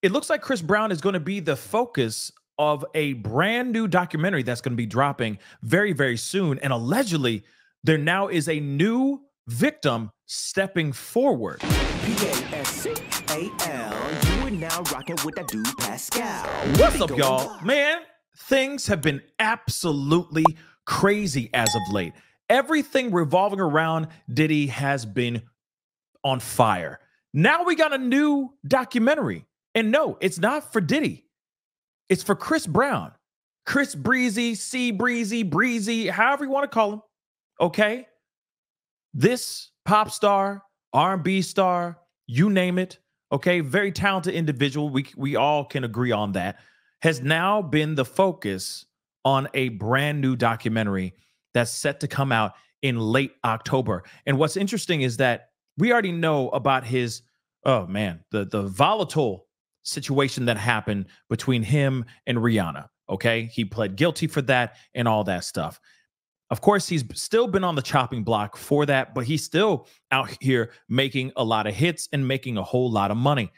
It looks like Chris Brown is going to be the focus of a brand new documentary that's going to be dropping very, very soon. And allegedly, there now is a new victim stepping forward. Pascal, you are now rocking with that dude Pascal. What's up, y'all? Man, things have been absolutely crazy as of late. Everything revolving around Diddy has been on fire. Now we got a new documentary. And no, it's not for Diddy. It's for Chris Brown. Chris Breezy, C Breezy, Breezy, however you want to call him. Okay? This pop star, R&B star, you name it, okay, very talented individual, we all can agree on that, has now been the focus on a brand new documentary that's set to come out in late October. And what's interesting is that we already know about his, oh man, the volatile situation that happened between him and Rihanna, okay? He pled guilty for that and all that stuff. Of course, he's still been on the chopping block for that, but he's still out here making a lot of hits and making a whole lot of money.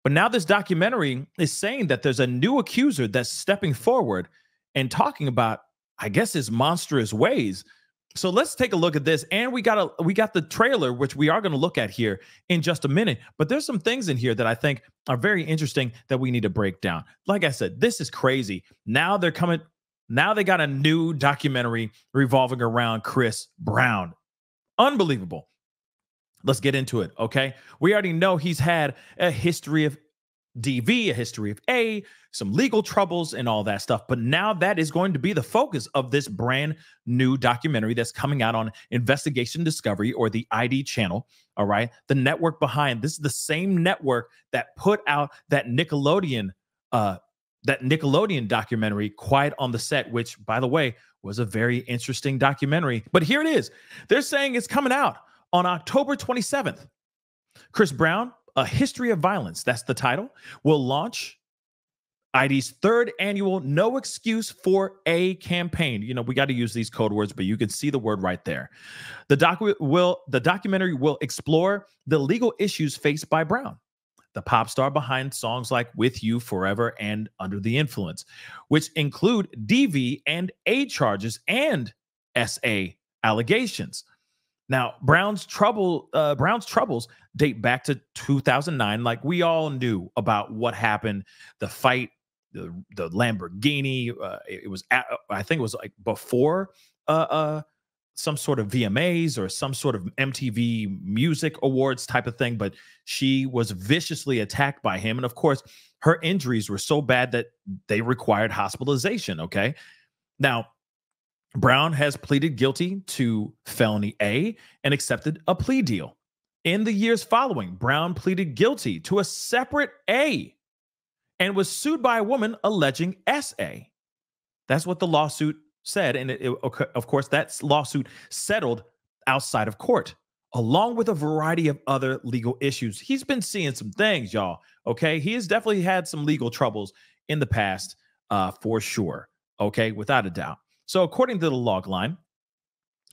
But now this documentary is saying that there's a new accuser that's stepping forward and talking about, I guess, his monstrous ways. So let's take a look at this. And we got the trailer, which we are going to look at here in just a minute. But there's some things in here that I think are very interesting that we need to break down. Like I said, this is crazy. Now they're coming. Now they got a new documentary revolving around Chris Brown. Unbelievable. Let's get into it, okay? We already know he's had a history of DV, a history of A, some legal troubles and all that stuff. But now that is going to be the focus of this brand new documentary that's coming out on Investigation Discovery, or the ID channel, all right? The network behind this is the same network that put out that Nickelodeon documentary, Quiet on the Set, which, by the way, was a very interesting documentary. But here it is. They're saying it's coming out on October 27th. Chris Brown, A History of Violence, that's the title, will launch ID's third annual No Excuse for A campaign. You know, we got to use these code words, but you can see the word right there. The documentary will explore the legal issues faced by Brown, the pop star behind songs like With You, Forever, and Under the Influence, which include DV and A charges and SA allegations. Now, Brown's troubles date back to 2009. Like, we all knew about what happened, the fight, the Lamborghini. I think it was like before some sort of VMAs or some sort of MTV Music Awards type of thing, but she was viciously attacked by him. And of course, her injuries were so bad that they required hospitalization, okay? Now, Brown has pleaded guilty to felony A and accepted a plea deal. In the years following, Brown pleaded guilty to a separate A and was sued by a woman alleging SA. That's what the lawsuit said. And of course, that lawsuit settled outside of court, along with a variety of other legal issues. He's been seeing some things, y'all. Okay. He has definitely had some legal troubles in the past, for sure. Okay. Without a doubt. So according to the log line,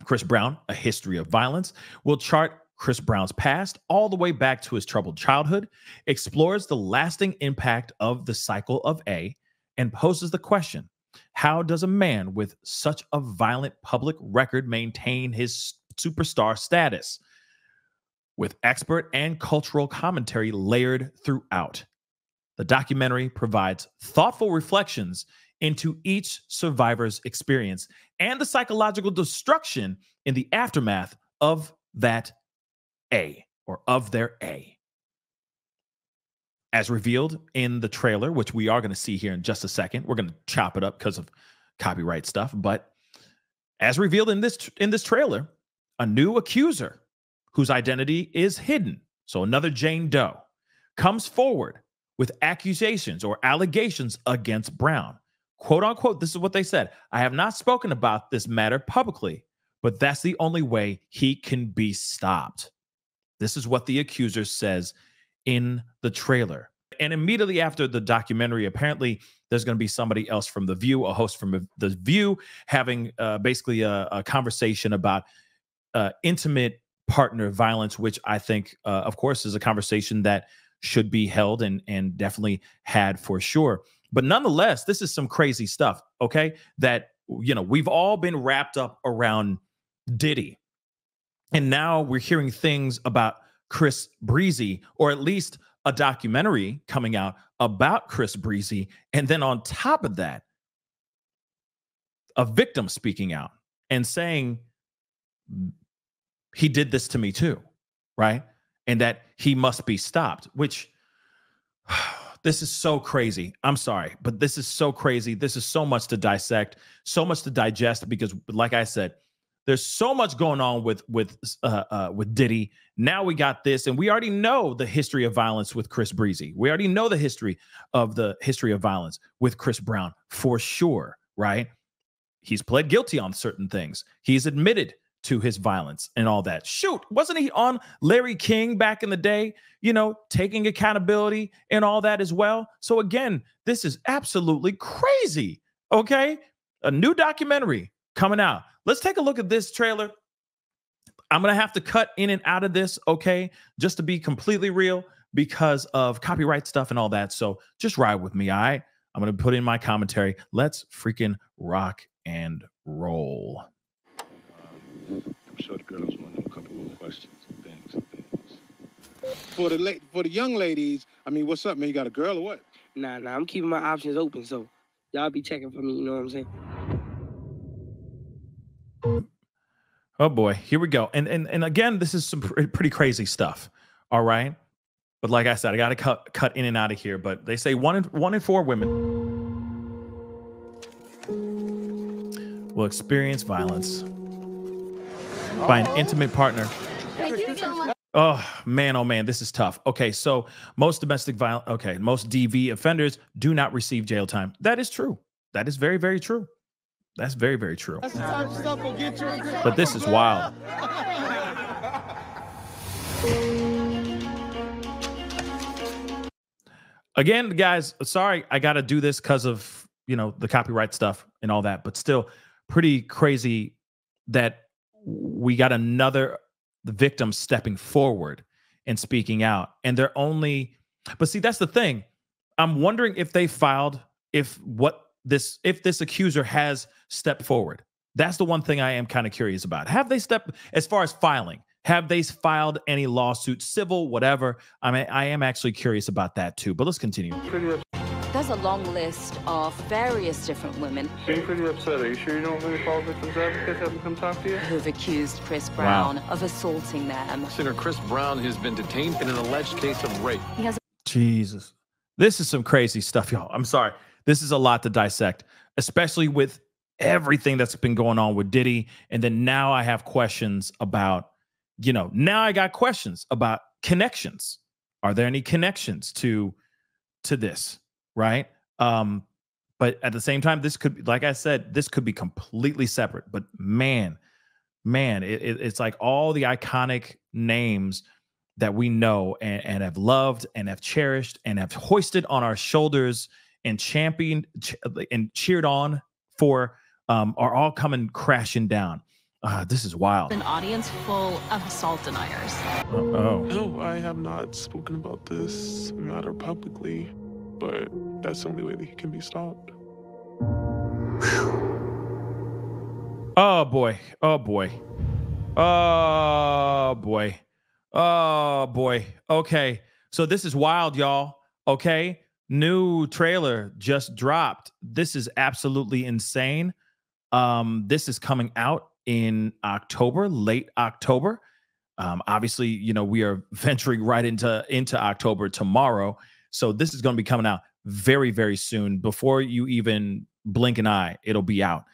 Chris Brown, A History of Violence, will chart Chris Brown's past all the way back to his troubled childhood, explores the lasting impact of the cycle of A, and poses the question, how does a man with such a violent public record maintain his superstar status? With expert and cultural commentary layered throughout. The documentary provides thoughtful reflections into each survivor's experience and the psychological destruction in the aftermath of that A, or of their A. As revealed in the trailer, which we are going to see here in just a second. We're going to chop it up because of copyright stuff. But as revealed in this trailer, a new accuser whose identity is hidden, so another Jane Doe, comes forward with accusations or allegations against Brown. Quote unquote, this is what they said. I have not spoken about this matter publicly, but that's the only way he can be stopped. This is what the accuser says in the trailer. And immediately after the documentary, apparently there's going to be somebody else from The View, a host from The View, having basically a conversation about intimate partner violence, which I think, of course, is a conversation that should be held and definitely had for sure. But nonetheless, this is some crazy stuff, okay? That, we've all been wrapped up around Diddy. And now we're hearing things about Chris Breezy, or at least a documentary coming out about Chris Breezy. And then on top of that, a victim speaking out and saying, he did this to me too, right? And that he must be stopped, which this is so crazy. I'm sorry, but this is so crazy. This is so much to dissect, so much to digest, because like I said, there's so much going on with Diddy. Now we got this, and we already know the history of violence with Chris Breezy. We already know the history of violence with Chris Brown for sure, right? He's pled guilty on certain things. He's admitted to his violence and all that. Shoot, wasn't he on Larry King back in the day, taking accountability and all that as well? So again, this is absolutely crazy, okay? A new documentary coming out. Let's take a look at this trailer. I'm going to have to cut in and out of this, okay, just to be completely real because of copyright stuff and all that. So just ride with me, all right? I'm going to put in my commentary. Let's freaking rock and roll. I'm sure the girls want a couple more questions and things. For the young ladies, I mean, what's up, man? You got a girl or what? Nah, I'm keeping my options open, so y'all be checking for me, you know what I'm saying? Oh boy, here we go. And again, this is some pretty crazy stuff. All right. But like I said, I got to cut in and out of here. But they say one in 4 women will experience violence by an intimate partner. Oh man, this is tough. Okay, so most domestic violence, most DV offenders do not receive jail time. That is true. That is very, very true. That's very, very true. But this is wild. Again, guys, sorry, I got to do this because of, the copyright stuff and all that, but still pretty crazy that we got the victim stepping forward and speaking out. And but see, that's the thing. I'm wondering if they filed, if this accuser has stepped forward. That's the one thing I am kind of curious about. Have they as far as filing, have they filed any lawsuits, civil, whatever? I mean, I am actually curious about that too, but let's continue. There's a long list of various different women. Seem pretty upset. Are you sure you don't really call victims advocates, have them come talk to you? Who've accused Chris Brown of assaulting them. Singer Chris Brown has been detained in an alleged case of rape. Jesus. This is some crazy stuff, y'all. I'm sorry. This is a lot to dissect, especially with everything that's been going on with Diddy. And then now I have questions about, connections. Are there any connections to this? Right. But at the same time, this could, like I said, this could be completely separate. But man, it's like all the iconic names that we know and have loved and have cherished and have hoisted on our shoulders and championed and cheered on for are all coming crashing down. This is wild. An audience full of assault deniers. No, I have not spoken about this matter publicly, but that's the only way that he can be stopped. Oh boy. Oh boy. Oh boy. Oh boy. Okay. So this is wild, y'all. Okay. New trailer just dropped. This is absolutely insane. This is coming out in October, late October. Obviously, we are venturing right into October tomorrow. So this is going to be coming out very, very soon. Before you even blink an eye, it'll be out.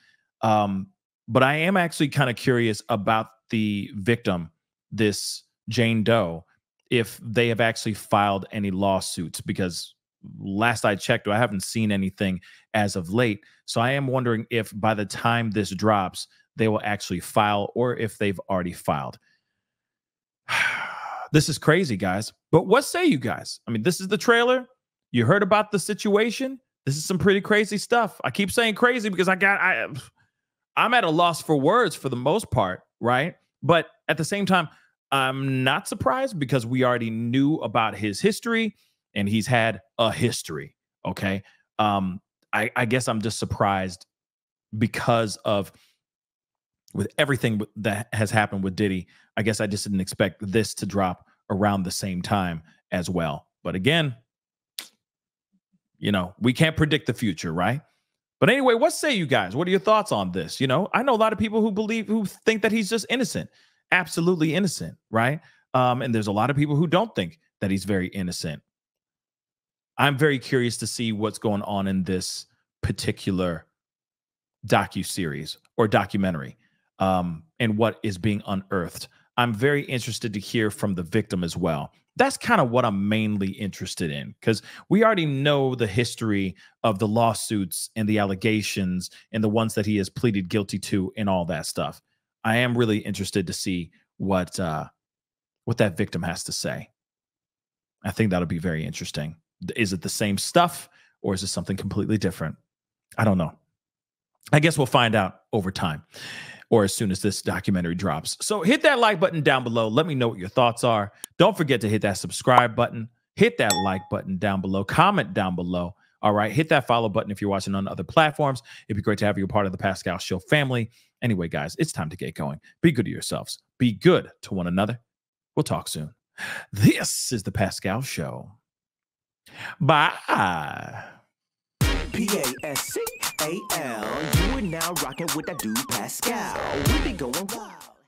But I am actually kind of curious about the victim, this Jane Doe, if they have actually filed any lawsuits, because last I checked, I haven't seen anything as of late. So I am wondering if by the time this drops, they will actually file, or if they've already filed. This is crazy, guys. But what say you guys? I mean, this is the trailer. You heard about the situation. This is some pretty crazy stuff. I keep saying crazy because I'm at a loss for words for the most part, right? But at the same time, I'm not surprised because we already knew about his history and he's had a history. Okay. I guess I'm just surprised because of with everything that has happened with Diddy. I guess I just didn't expect this to drop around the same time as well. But again, you know, we can't predict the future, right? But anyway, what say you guys? What are your thoughts on this? You know, I know a lot of people who think that he's just innocent, absolutely innocent, right? And there's a lot of people who don't think that he's very innocent. I'm very curious to see what's going on in this particular docu-series or documentary, and what is being unearthed. I'm very interested to hear from the victim as well. That's kind of what I'm mainly interested in, because we already know the history of the lawsuits and the allegations and the ones that he has pleaded guilty to and all that stuff. I am really interested to see what that victim has to say. I think that'll be very interesting. Is it the same stuff or is it something completely different? I don't know. I guess we'll find out over time or as soon as this documentary drops. So hit that like button down below. Let me know what your thoughts are. Don't forget to hit that subscribe button. Hit that like button down below. Comment down below. All right. Hit that follow button if you're watching on other platforms. It'd be great to have you a part of the Pascal Show family. Anyway, guys, it's time to get going. Be good to yourselves. Be good to one another. We'll talk soon. This is the Pascal Show. Bye. Pascal. You are now rocking with that dude Pascal. We be going wild.